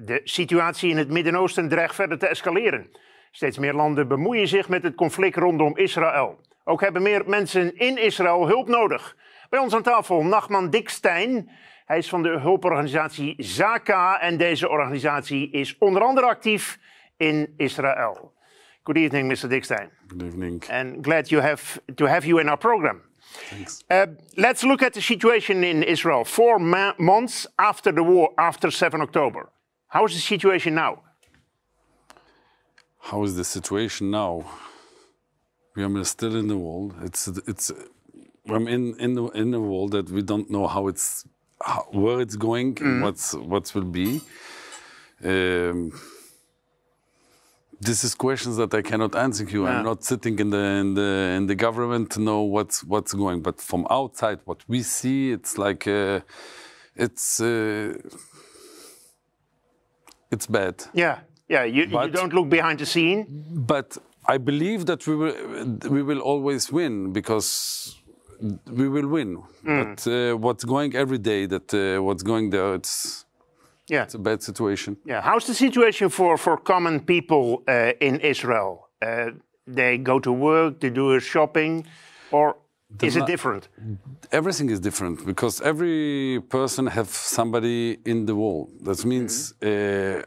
De situatie in het Midden-Oosten dreigt verder te escaleren. Steeds meer landen bemoeien zich met het conflict rondom Israël. Ook hebben meer mensen in Israël hulp nodig. Bij ons aan tafel Nachman Dickstein. Hij is van de hulporganisatie ZAKA en deze organisatie is onder andere actief in Israël. Good evening, Mr. Dickstein. Good evening. And glad to have you in our program. Thanks. Let's look at the situation in Israel 4 months after the war, after 7 October. How is the situation now? How is the situation now? We are still in the world. I'm in the world that we don't know where it's going, what will be. This is questions that I cannot answer you. Yeah. I'm not sitting in the government to know what's going. But from outside, what we see, it's like it's bad. Yeah. You don't look behind the scene. But I believe that we will always win because we will win. But what's going every day, what's going there, it's a bad situation. Yeah. How's the situation for common people in Israel? They go to work, they do shopping, or is it different? Everything is different because every person has somebody in the world. That means a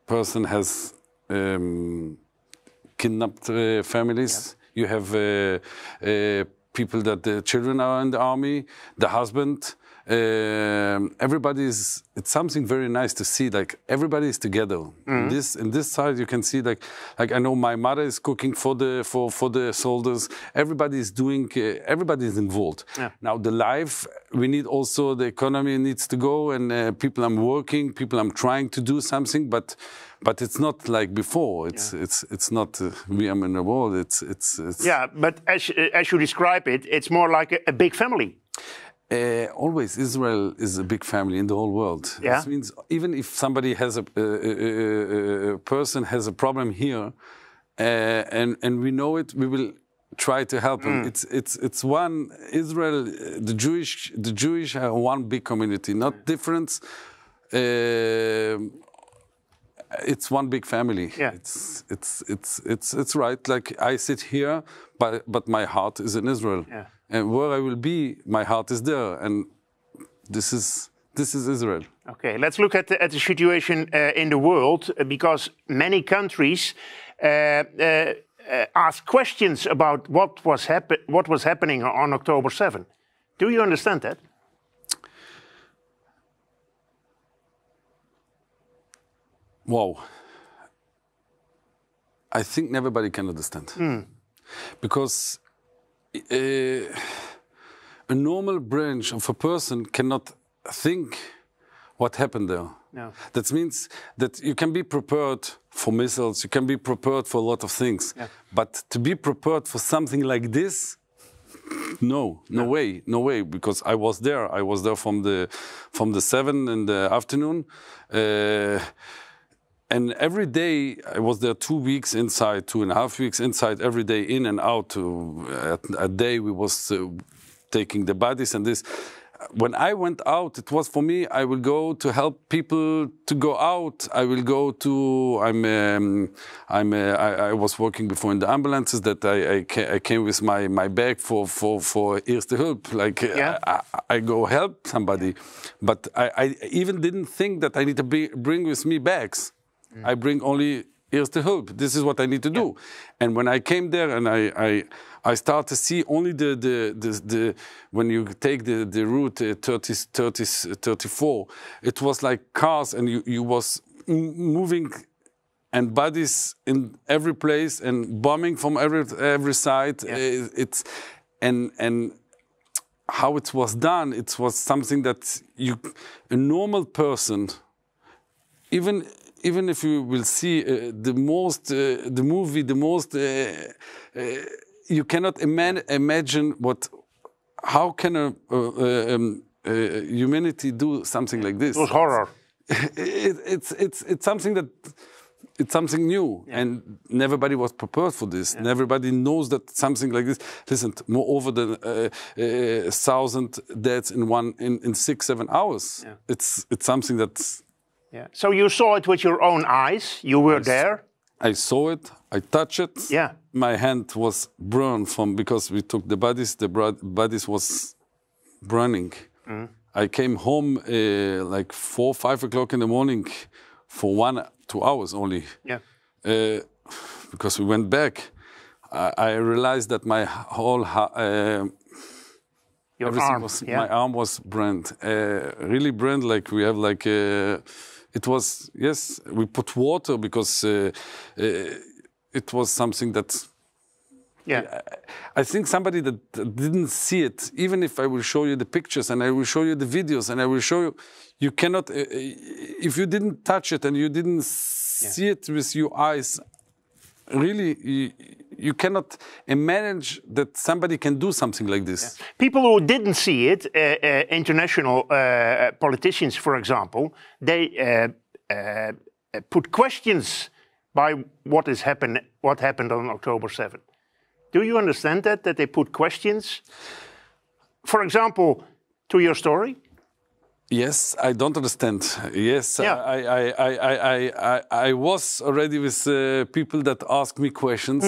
person has kidnapped families. Yeah. You have people that the children are in the army, the husband. It's something very nice to see. Like everybody is together. In this side, you can see like I know my mother is cooking for the soldiers. Everybody is doing. Everybody is involved. Yeah. Now the life we need also the economy needs to go and people are working. People are trying to do something, but it's not like before. It's not we are in the world. It's yeah. But as you describe it, it's more like a big family. Always, Israel is a big family in the whole world. Yeah. This means even if somebody has a person has a problem here, and we know it, we will try to help him. It's one Israel. The Jewish are one big community, not different. It's one big family. Yeah. It's right. Like I sit here, but my heart is in Israel. Yeah. And where I will be, my heart is there, and this is Israel. Okay, let's look at the situation in the world because many countries ask questions about what was happening on October 7. Do you understand that? Wow. I think everybody can understand because. A normal branch of a person cannot think what happened there. No. That means that you can be prepared for missiles, you can be prepared for a lot of things, but to be prepared for something like this, no way, because I was there from the 7 in the afternoon. And every day, I was there 2 weeks inside, 2.5 weeks inside, every day in and out. A day we was taking the bodies and this. When I went out, it was for me, I will go to help people to go out. I will go to, I was working before in the ambulances that I came with my bag for Erste Hulp. Like I go help somebody. But I even didn't think that I need to bring with me bags. I bring only Erste Hulp. This is what I need to do. And when I came there and I start to see only the when you take the route 34, it was like cars and you was moving and bodies in every place and bombing from every side. And how it was done, it was something that a normal person, even if you will see the movie, you cannot imagine how can humanity do something like this? It was horror. It's something that. It's something new, and everybody was prepared for this. And everybody knows that something like this. Listen, more over than 1,000 deaths in 6-7 hours. It's something that Yeah. So you saw it with your own eyes. You were there. I saw it. I touched it. Yeah. My hand was burned because we took the bodies. The bodies was burning. I came home like 4 or 5 o'clock in the morning for 1-2 hours only. Yeah. Because we went back. I realized that my whole my arm was burned, really burned. Like we have like it was, yes. We put water because it was something that. Yeah. I think somebody that didn't see it, even if I will show you the pictures and I will show you the videos and I will show you, you cannot, if you didn't touch it and you didn't see it with your eyes, really, you cannot imagine that somebody can do something like this. Yeah. People who didn't see it, international politicians, for example, they put questions by what happened on October 7th. Do you understand that they put questions, for example, to your story? Yes, I don't understand. Yes, yeah. I was already with people that ask me questions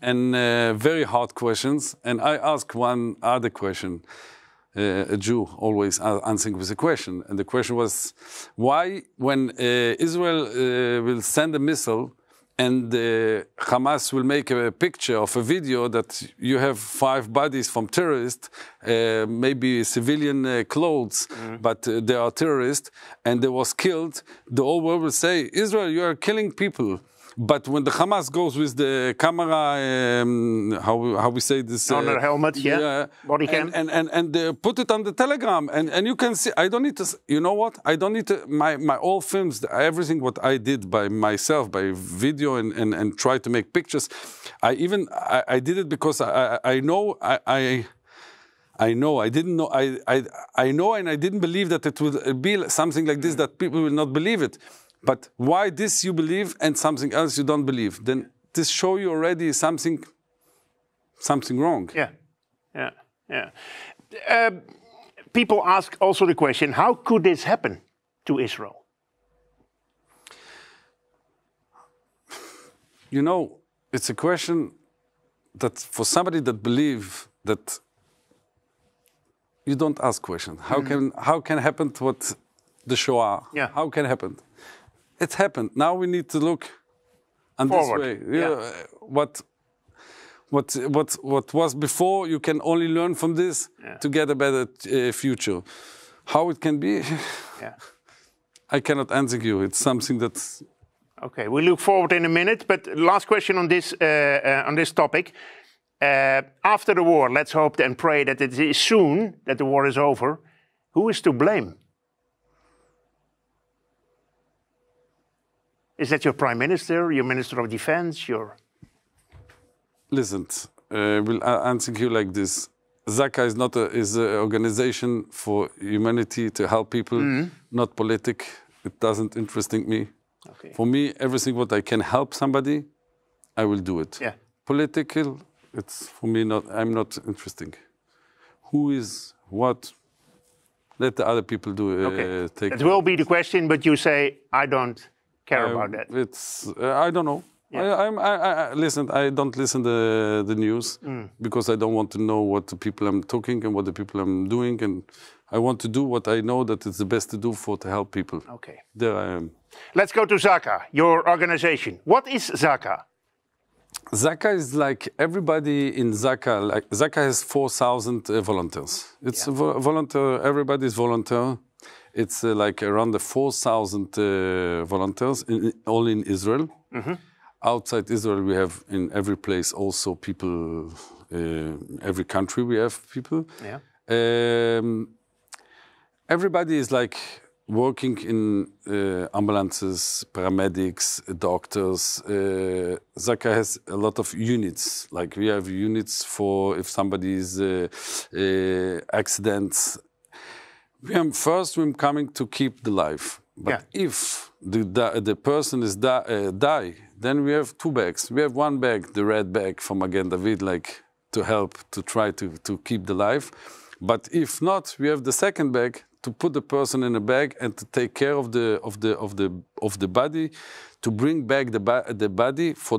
and very hard questions, and I ask one other question. A Jew always answering with a question, and the question was, why when Israel will send a missile and Hamas will make a picture of a video that you have 5 bodies from terrorists, maybe civilian clothes, but they are terrorists, and they was killed, the whole world will say, Israel, you are killing people. But when the Hamas goes with the camera, how we say this? On their helmet, body cam. And they put it on the Telegram, and you can see, I don't need to, you know what? I don't need to, my old films, everything what I did by myself, by video and try to make pictures, I did it because I know, I know, I didn't know, I know, and I didn't believe that it would be something like this, that people will not believe it. But why this you believe and something else you don't believe? Then this show you already something wrong. Yeah. People ask also the question, how could this happen to Israel? You know, it's a question that for somebody that believes that you don't ask questions. How can happen to what the Shoah? Yeah. How can happen? It happened. Now we need to look on forward. This way. What was before, you can only learn from this to get a better future. How it can be, I cannot answer you. It's something that's... Okay, we look forward in a minute, but last question on this topic. After the war, let's hope and pray that it is soon, that the war is over. Who is to blame? Is that your Prime Minister, your Minister of Defense, your... Listen, we'll answer you like this. ZAKA is an organization for humanity to help people, not politic. It doesn't interest me. Okay. For me, everything what I can help somebody, I will do it. Yeah. Political, it's for me not. I'm not interesting. Who is what? Let the other people do. Take. It will be the question, but you say I don't care about that. It's I don't know. Yeah. Listen. I don't listen to the news because I don't want to know what the people I'm talking and what the people I'm doing, and I want to do what I know that it's the best to do to help people. Okay. There I am. Let's go to ZAKA, your organization. What is ZAKA? ZAKA is like everybody in ZAKA. Like ZAKA has 4,000 volunteers. It's volunteer. Everybody is volunteer. It's like around the 4,000 volunteers, only in Israel. Outside Israel, we have in every place also people. Every country we have people. Yeah. Everybody is like working in ambulances, paramedics, doctors. ZAKA has a lot of units. Like we have units for if somebody is accidents. We're coming to keep the life. But if the person is die, then we have 2 bags. We have 1 bag, the red bag from Magen David, like to help to try to keep the life. But if not, we have the second bag to put the person in a bag and to take care of the body, to bring back the body for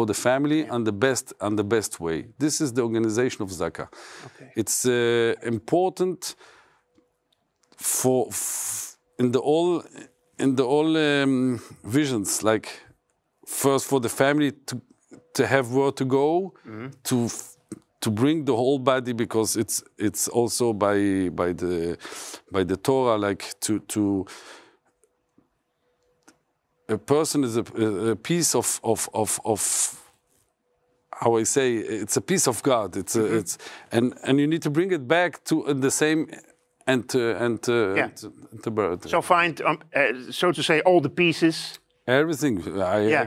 the family on the best way. This is the organization of ZAKA. Okay. It's important in the all visions, like first for the family to have where to go, to bring the whole body, because it's also by the Torah, like to a person is a piece of how I say, it's a piece of God. It's and you need to bring it back to the same and to birth. So find so to say all the pieces. Everything. I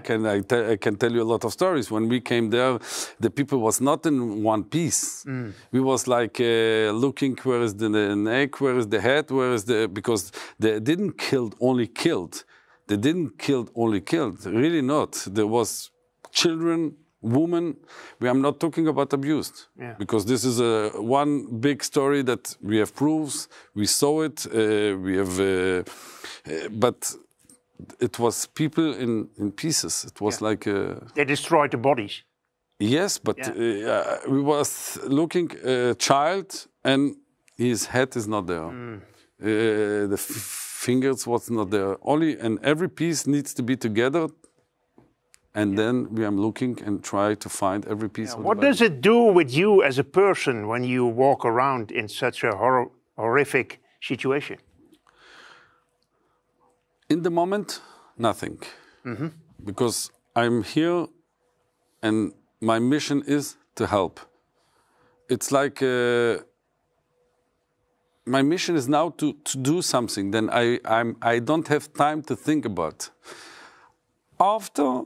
can tell you a lot of stories. When we came there, the people was not in one piece. We was like looking, where is the neck, where is the head, where is the... Because they didn't only killed. They didn't only killed. Really not. There was children, women. I'm not talking about abused. Yeah. Because this is one big story that we have proofs. We saw it. We have... but... It was people in pieces. It was like... They destroyed the bodies. Yes, but we was looking a child and his head is not there. The fingers was not there. And every piece needs to be together. And then we are looking and try to find every piece. What does it do with you as a person when you walk around in such a horrific situation? In the moment, nothing. Because I'm here and my mission is to help. It's like my mission is now to do something. Then I don't have time to think about. After,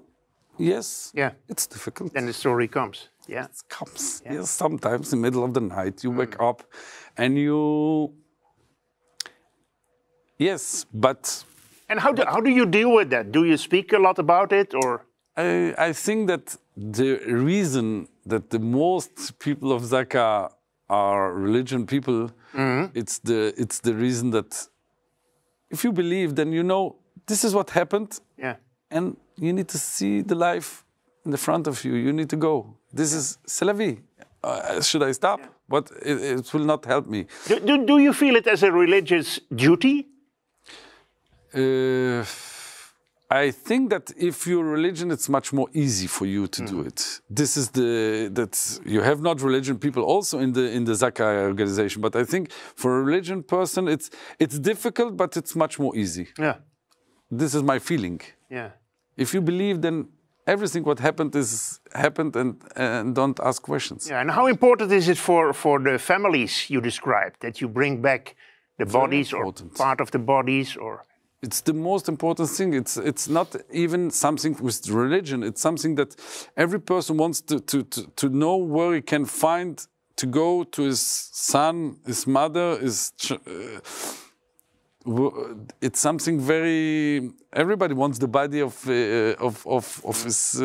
yes, it's difficult. Then the story comes. Yeah, it comes. Yeah. Yes, sometimes in the middle of the night you wake up and you... Yes, but... And how do you deal with that? Do you speak a lot about it, or? I think that the reason that the most people of ZAKA are religion people, it's the reason that if you believe, then you know this is what happened, and you need to see the life in the front of you. You need to go. This is c'est la vie. Should I stop? But it will not help me. Do you feel it as a religious duty? I think that if you're religion, it's much more easy for you to do it. This is that you have not religion people also in the ZAKA organization, but I think for a religion person, it's difficult, but it's much more easy. Yeah, this is my feeling. Yeah, if you believe, then everything what happened is happened, and don't ask questions. Yeah, and how important is it for the families you described that you bring back the bodies or part of the bodies or? It's the most important thing. It's not even something with religion. It's something that every person wants to know where he can find to go to his son, his mother, it's something very... Everybody wants the body of his...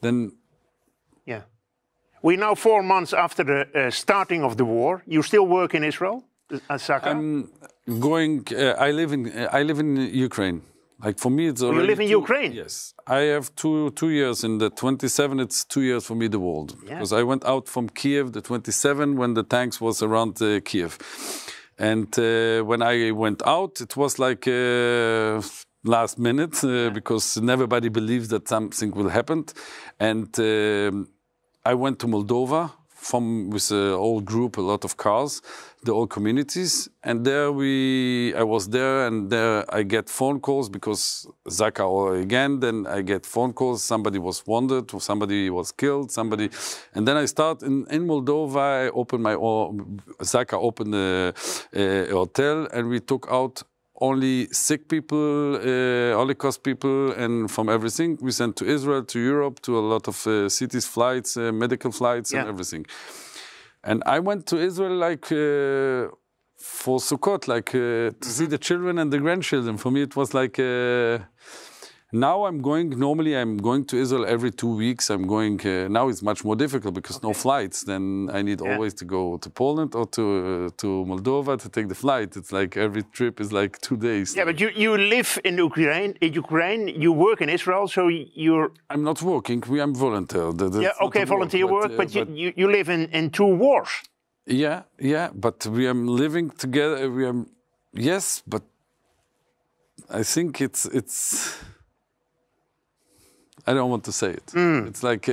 then. Yeah. We're now 4 months after the starting of the war. You still work in Israel as ZAKA? I live in Ukraine. Like for me, it's already... You live in Ukraine? Yes. I have two years. In the 27, it's 2 years for me, the world. Yeah. Because I went out from Kiev, the 27, when the tanks was around Kiev. And when I went out, it was like last minute, because everybody believes that something will happen. And I went to Moldova with an old group, a lot of cars, the old communities, and there I was there, and there I get phone calls because ZAKA again. Then I get phone calls. Somebody was wounded, or somebody was killed. And then I start in Moldova. I opened ZAKA opened a hotel, and we took out only sick people, Holocaust people, and from everything. We sent to Israel, to Europe, to a lot of cities, flights, medical flights, and everything. And I went to Israel like for Sukkot, like to see the children and the grandchildren. For me, it was like Now normally I'm going to Israel every 2 weeks. I'm going, now it's much more difficult because no flights. Then I need always to go to Poland or to Moldova to take the flight. It's like every trip is like 2 days. Yeah, but you live in Ukraine, you work in Israel, so you're... I'm not working, I'm volunteer. Volunteer work, but you live in two wars. Yeah, but we are living together, yes, but I think it's I don't want to say it. It's like,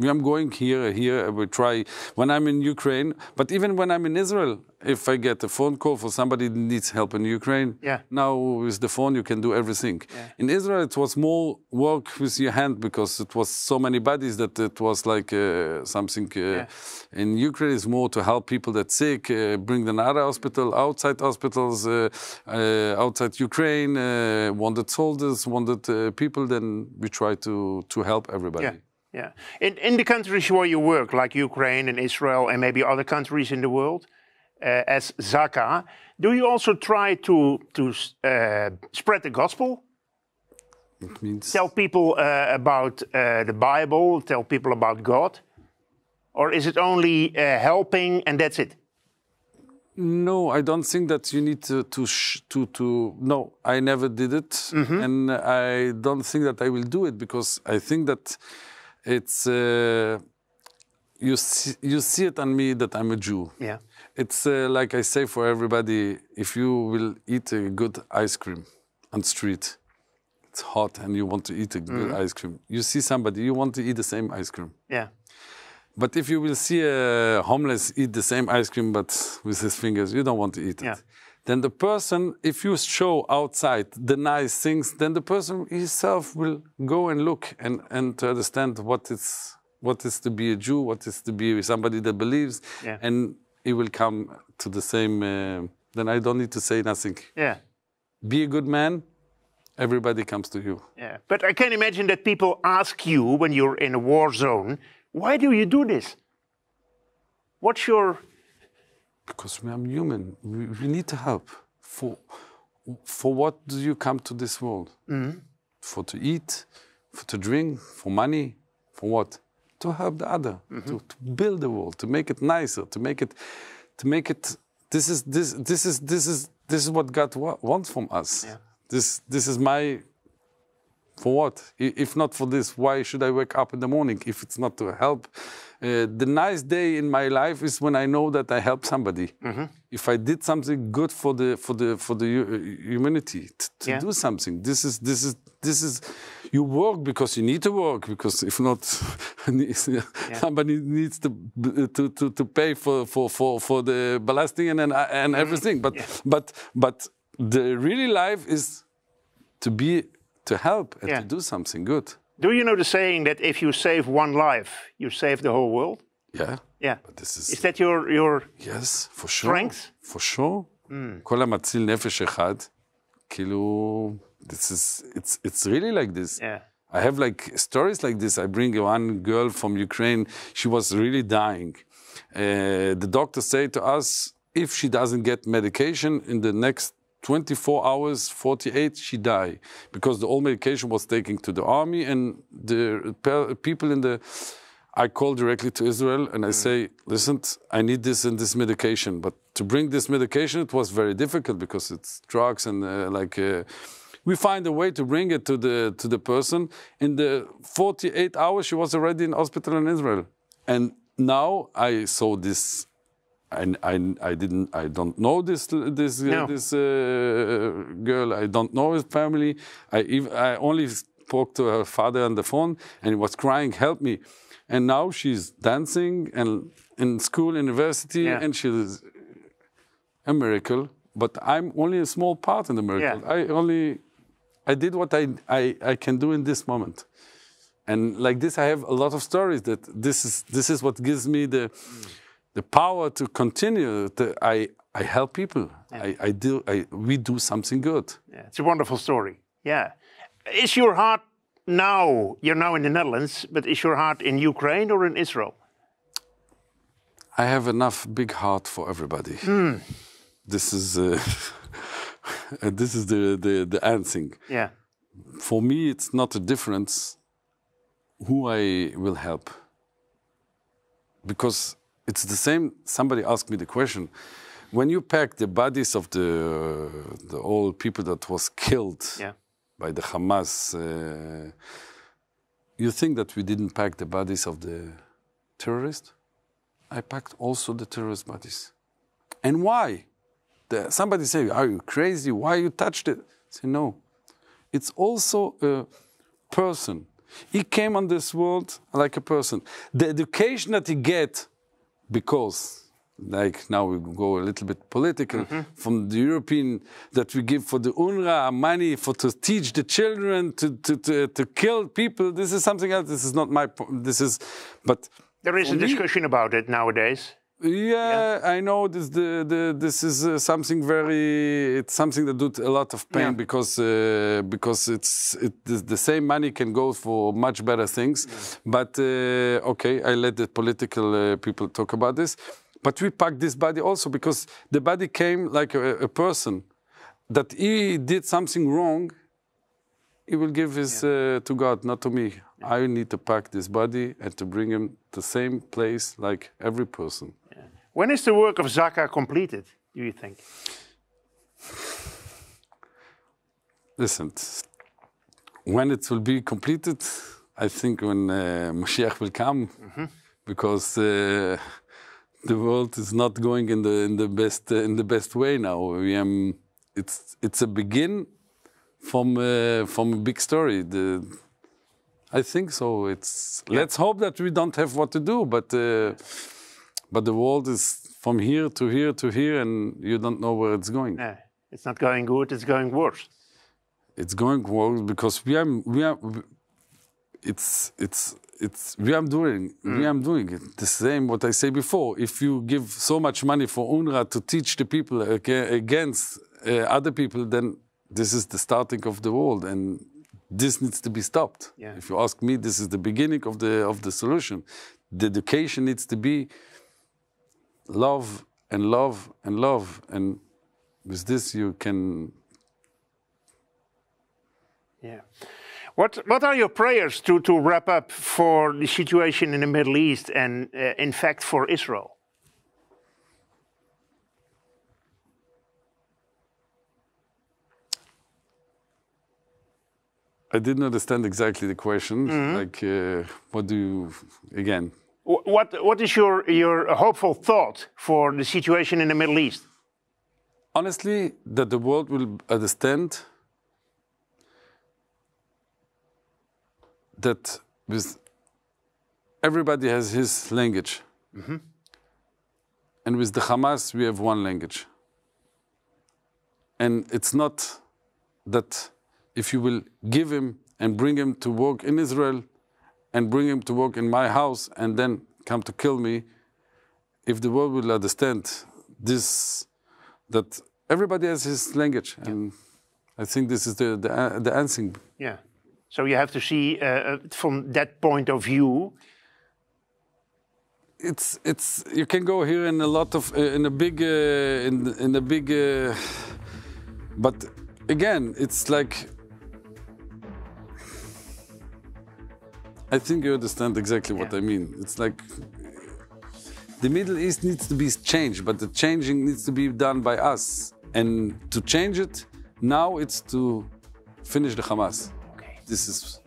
I'm going here, we try, when I'm in Ukraine, but even when I'm in Israel, if I get a phone call for somebody that needs help in Ukraine, now with the phone you can do everything. Yeah. In Israel it was more work with your hand because it was so many bodies that it was like something. In Ukraine it's more to help people that sick, bring them out of hospital, outside hospitals, outside Ukraine, wounded soldiers, wounded people, then we try to help everybody. Yeah. In the countries where you work, like Ukraine and Israel and maybe other countries in the world, as ZAKA, do you also try to spread the gospel? It means... Tell people about the Bible, tell people about God? Or is it only helping and that's it? No, I don't think that you need to no, I never did it. And I don't think that I will do it because I think that it's you see it on me that I'm a Jew. Yeah. It's like I say for everybody, if you will eat a good ice cream on the street, it's hot and you want to eat a good ice cream. You see somebody, you want to eat the same ice cream. Yeah. But if you will see a homeless eat the same ice cream but with his fingers, you don't want to eat it. Then the person, if you show outside the nice things, then the person himself will go and look and to understand what is to be a Jew, what is to be somebody that believes, and he will come to the same. Then I don't need to say nothing. Yeah. Be a good man, everybody comes to you. Yeah. But I can imagine that people ask you when you're in a war zone, why do you do this? What's your... Because I'm human. We need to help. For what do you come to this world? For to eat, for to drink, for money, for what? To help the other, to build the world, to make it nicer, to make it. This is what God wants from us. Yeah. This is my. For what? If not for this, why should I wake up in the morning if it's not to help? The nice day in my life is when I know that I help somebody. If I did something good for the humanity, to do something. This is you work because you need to work, because if not, somebody needs to pay for the ballasting and everything. But the really life is to help and to do something good. Do you know the saying that if you save one life, you save the whole world? Yeah. But this is that your yes, for sure. Strength? For sure. כל המציל נפש אחד, כאילו, it's really like this. Yeah. I have like stories like this. I bring one girl from Ukraine. She was really dying. The doctor said to us, if she doesn't get medication in the next 24 hours, 48, she died. Because the old medication was taken to the army and the people in the... I call directly to Israel and I say, listen, I need this and this medication. But to bring this medication, it was very difficult because it's drugs and we find a way to bring it to the person. In the 48 hours, she was already in hospital in Israel. And now I saw this... I don't know this girl. I don't know his family. I only spoke to her father on the phone, and he was crying, "Help me!" And now she's dancing and in school, university, and she's a miracle. But I'm only a small part in the miracle. Yeah. I did what I can do in this moment, and like this, I have a lot of stories. That this is what gives me the power to continue. I help people. Yeah. We do something good. Yeah, it's a wonderful story. Yeah. Is your heart now, you're now in the Netherlands, but is your heart in Ukraine or in Israel? I have enough big heart for everybody. This is, this is the answer. Yeah. For me, it's not a difference who I will help. Because it's the same, somebody asked me the question, when you pack the bodies of the old people that was killed by the Hamas, you think that we didn't pack the bodies of the terrorists? I packed also the terrorist bodies. And why? Somebody say, are you crazy? Why you touched it? I say, no. It's also a person. He came on this world like a person. The education that he get, because, like now we go a little bit political, from the European, that we give for the UNRWA money to teach the children to kill people, this is something else. This is not my point. This is, but there is a discussion about it nowadays. Yeah, I know this. This is something it's something that does a lot of pain because the same money can go for much better things. But okay, I let the political people talk about this. But we pack this body also because the body came like a person that he did something wrong. He will give his to God, not to me. I need to pack this body and to bring him to the same place like every person. Yeah. When is the work of ZAKA completed, do you think? Listen, when it will be completed, I think when Mashiach will come, because the world is not going in the best way now. It's a begin from a big story. I think so. Let's hope that we don't have what to do, but the world is from here to here to here, and you don't know where it's going. No, it's not going good. It's going worse. It's going worse because we are doing it. The same what I say before. If you give so much money for UNRWA to teach the people against other people, then this is the starting of the world, and this needs to be stopped. Yeah. If you ask me, this is the beginning of the solution. The education needs to be love and love and love, and with this you can. Yeah. What are your prayers to wrap up for the situation in the Middle East and in fact for Israel? I didn't understand exactly the question. Like, what do you, again? What is your hopeful thought for the situation in the Middle East? Honestly, that the world will understand that everybody has his language. And with the Hamas, we have one language. And it's not that if you will give him and bring him to work in Israel and bring him to work in my house and then come to kill me, if the world will understand this, that everybody has his language. And I think this is the answer. Yeah. So you have to see from that point of view. You can go here in a lot of in a big but again it's like I think you understand exactly what I mean. It's like the Middle East needs to be changed, but the changing needs to be done by us. And to change it, now it's to finish the Hamas. Okay. This is.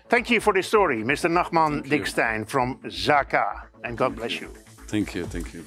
Thank you for this story, Mr. Nachman Dickstein from ZAKA, and God bless you. Thank you, thank you.